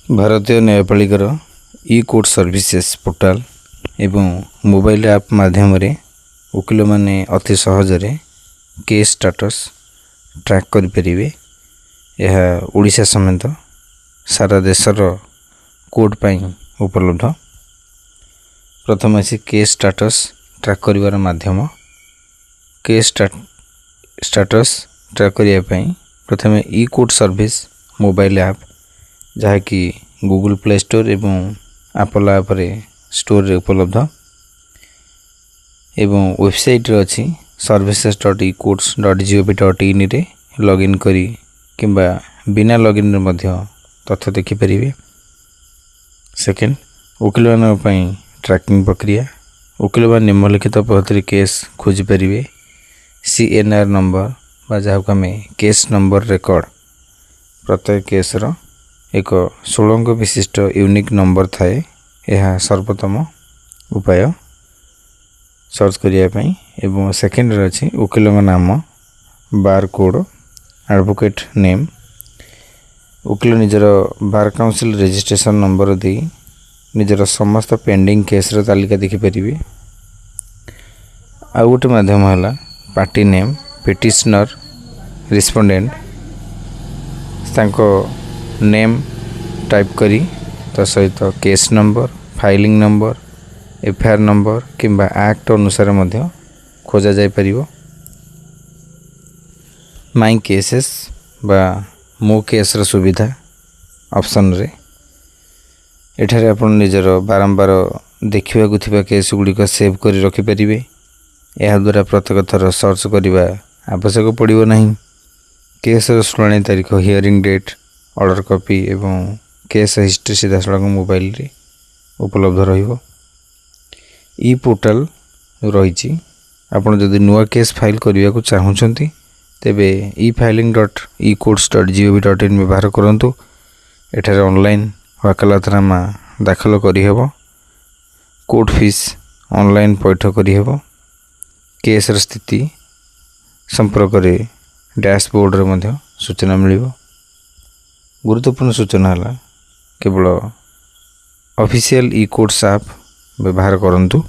भारतीय न्यायपालिकार ई court services portal एवं mobile app माध्यम वकिल माने अति सहजरे केस स्टेटस ट्रैक करें। यह ओडिशा समेत सारा देशर कोर्ट पाई उपलब्ध। प्रथम आसी केस स्टेटस ट्रैक करिवार माध्यम। केस स्टेटस ट्रैक करने प्रथम ई कोर्ट सर्विस मोबाइल ऐप जहाँकि गूगल प्ले स्टोर एवं एप्पल ऐप स्टोर रे उपलब्ध एवं वेबसाइट रे अछि services.ecourts.gov.in रे लॉगिन करी किंबा बिना लॉगिन रे मध्य तथ्य देखि परिबे। सेकेंड, वकील मान पई ट्रैकिंग प्रक्रिया। वकील मान निम्नलिखित पद्धति केस खोज परिबे। CNR नंबर बा जहाँ को हमें केस नंबर रेकर्ड। प्रत्येक केस रो एक 16 अंक विशिष्ट यूनिक नंबर थाए। यह सर्वोत्तम उपाय सर्च करने एवं सेकेंड अच्छी वकील नाम, बार कोड, एडवोकेट नेम। वकील निजर बार काउंसिल रजिस्ट्रेशन नंबर दे निजर समस्त पेंडिंग केस रो तालिका देखिपारे। आउ गोटे माध्यम है पार्टी नेम, पिटिशनर, रिस्पोंडेंट तांको नेम टाइप करी सहित case number, filing number, FIR number किंबा एक्ट अनुसार मध्य खोजा जाय परिबो। माई केसेस बा मो केस रो सुविधा ऑप्शन रे एठारे आपण निजर बारंबार देखिबा को थिबा केस गुडी को सेव करी रखि परिबे। एहा द्वारा प्रत्येक थर सर्च करिबा आवश्यक पड़िबो नाही। केस रो शुनानी तारीख, हियरिंग डेट, ऑर्डर कॉपी एवं केस हिस्ट्री सीधा सड़क मोबाइल रे उपलब्ध रहिबो। ई पोर्टल रही आपण जदि नुआ केस फाइल करने को चाहूँगी तेबे e-filing.ecourts.gov.in व्यवहार करंतु। एठारे ऑनलाइन वकालतनामा दाखल करिहेबो। कोर्ट फीस ऑनलाइन पैठ करिहेबो। केस स्थिति संपर्क रे डैशबोर्ड रे मध्य सूचना मिलिबो। गुरुत्वपूर्ण सूचना है केवल ऑफिशियल ई कोर्ट्स ऐप व्यवहार करंतु।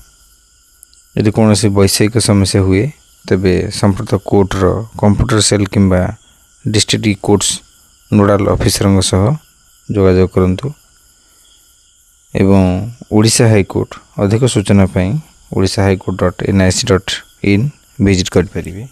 यदि कौन सी वैषयिक समस्या हुए तेबे संप्रत कोर्ट रो कंप्यूटर सेल किंबा डिस्ट्रिक्ट ई कोर्ट्स नोडाल ऑफिसर सह जोगाजोग करंतु। एवं ओडिशा हाईकोर्ट अधिक सूचना पाई orishahighcourt.nic.in विजिट कर परिबे।